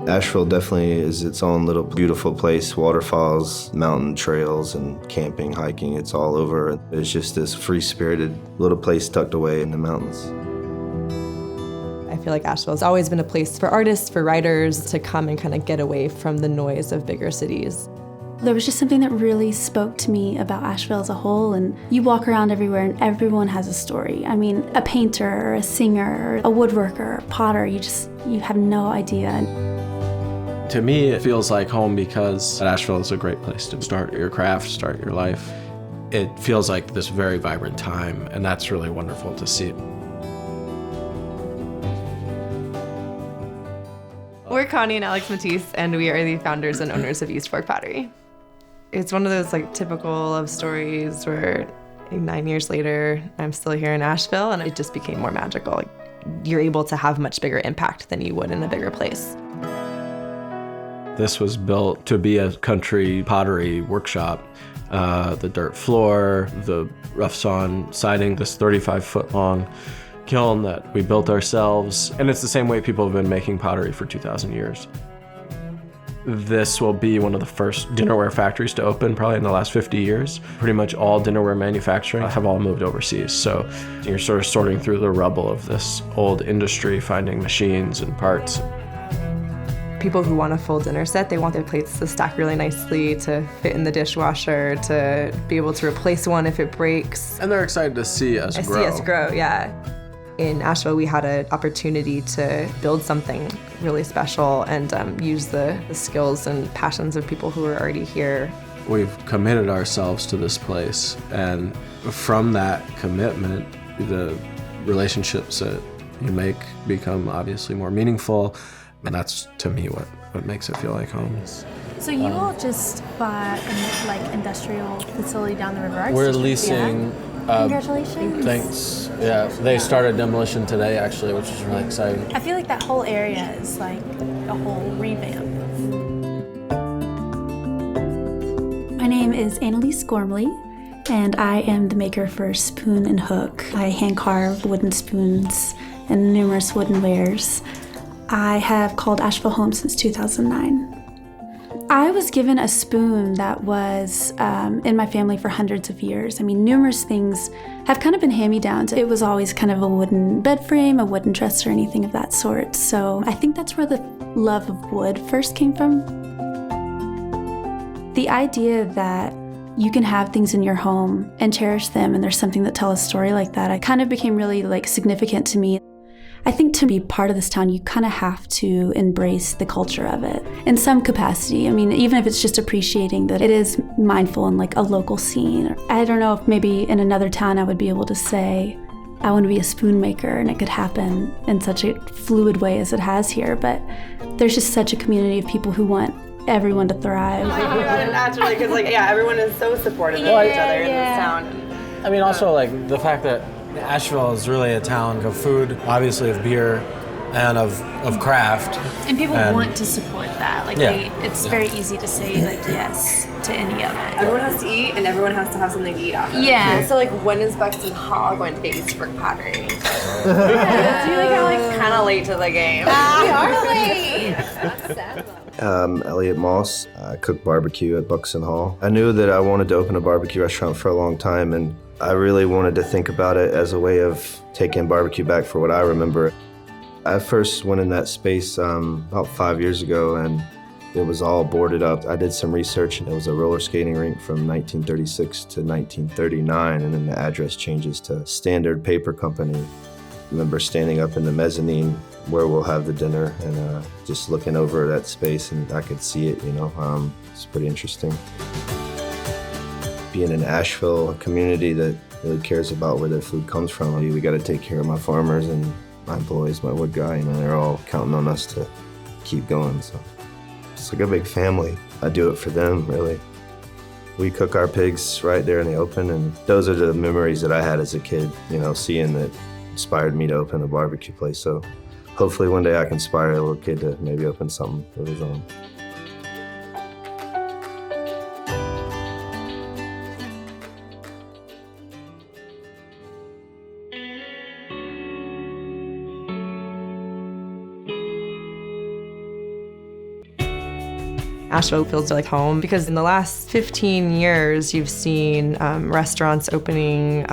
Asheville definitely is its own little beautiful place. Waterfalls, mountain trails, and camping, hiking, it's all over. It's just this free-spirited little place tucked away in the mountains. I feel like Asheville has always been a place for artists, for writers, to come and kind of get away from the noise of bigger cities. There was just something that really spoke to me about Asheville as a whole, and you walk around everywhere and everyone has a story. I mean, a painter, or a singer, or a woodworker, a potter, you have no idea. To me, it feels like home because Asheville is a great place to start your craft, start your life. It feels like this very vibrant time, and that's really wonderful to see. We're Connie and Alex Matisse, and we are the founders and owners of East Fork Pottery. It's one of those typical love stories where 9 years later, I'm still here in Asheville, and it just became more magical. You're able to have much bigger impact than you would in a bigger place. This was built to be a country pottery workshop. The dirt floor, the rough sawn siding, this 35-foot long kiln that we built ourselves. And it's the same way people have been making pottery for 2,000 years. This will be one of the first dinnerware factories to open probably in the last 50 years. Pretty much all dinnerware manufacturing have all moved overseas. So you're sort of sorting through the rubble of this old industry, finding machines and parts. People who want a full dinner set, they want their plates to stack really nicely, to fit in the dishwasher, to be able to replace one if it breaks. And they're excited to see us grow. See us grow, yeah. In Asheville, we had an opportunity to build something really special and use the skills and passions of people who are already here. We've committed ourselves to this place, and from that commitment, the relationships that you make become obviously more meaningful, and that's, to me, what makes it feel like home. So you all just bought an industrial facility down the river. We're leasing. Congratulations. Thanks. Yeah, they started demolition today, actually, which is really exciting. I feel like that whole area is like a whole revamp. My name is Annalise Corley, and I am the maker for Spoon and Hook. I hand carve wooden spoons and numerous wooden wares. I have called Asheville home since 2009. I was given a spoon that was in my family for hundreds of years. I mean, numerous things have kind of been hand-me-downs. It was always kind of a wooden bed frame, a wooden dresser, anything of that sort. So I think that's where the love of wood first came from. The idea that you can have things in your home and cherish them, and there's something that tells a story like that, it kind of became really significant to me. I think to be part of this town, you kind of have to embrace the culture of it in some capacity. I mean, even if it's just appreciating that it is mindful and a local scene. I don't know if maybe in another town I would be able to say, I want to be a spoon maker, and it could happen in such a fluid way as it has here. But there's just such a community of people who want everyone to thrive. Naturally, because everyone is so supportive of each other in this town. I mean, also the fact that Asheville is really a town of food, obviously of beer, and of craft. And people want to support that. It's very easy to say yes to any of it. Everyone has to eat, and everyone has to have something to eat after. Yeah. So when is Buxton Hall going to get East Fork Pottery? Yeah. Do you how kind of late to the game? We are late. That's sad. Eliot Moss, I cooked barbecue at Buxton Hall. I knew that I wanted to open a barbecue restaurant for a long time, and I really wanted to think about it as a way of taking barbecue back for what I remember. I first went in that space about 5 years ago, and it was all boarded up. I did some research, and it was a roller skating rink from 1936 to 1939, and then the address changes to Standard Paper Company. I remember standing up in the mezzanine where we'll have the dinner and just looking over that space, and I could see it, it's pretty interesting. Being in Asheville, a community that really cares about where their food comes from. We got to take care of my farmers and my employees, my wood guy, they're all counting on us to keep going. So it's like a big family. I do it for them, really. We cook our pigs right there in the open, and those are the memories that I had as a kid, seeing that inspired me to open a barbecue place. So hopefully one day I can inspire a little kid to maybe open something of his own. Asheville feels like home because in the last 15 years, you've seen restaurants opening,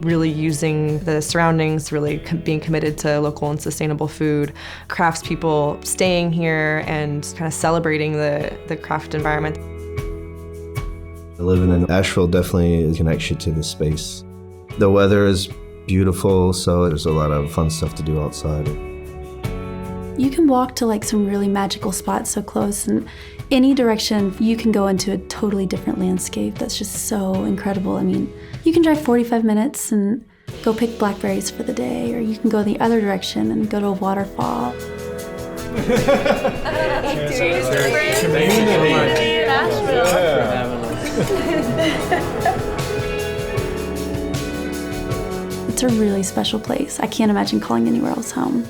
really using the surroundings, really being committed to local and sustainable food, craftspeople staying here and kind of celebrating the craft environment. Living in Asheville definitely connects you to the space. The weather is beautiful, so there's a lot of fun stuff to do outside. You can walk to like some really magical spots so close, and any direction you can go into a totally different landscape that's just so incredible. I mean, you can drive 45 minutes and go pick blackberries for the day, or you can go the other direction and go to a waterfall. It's a really special place. I can't imagine calling anywhere else home.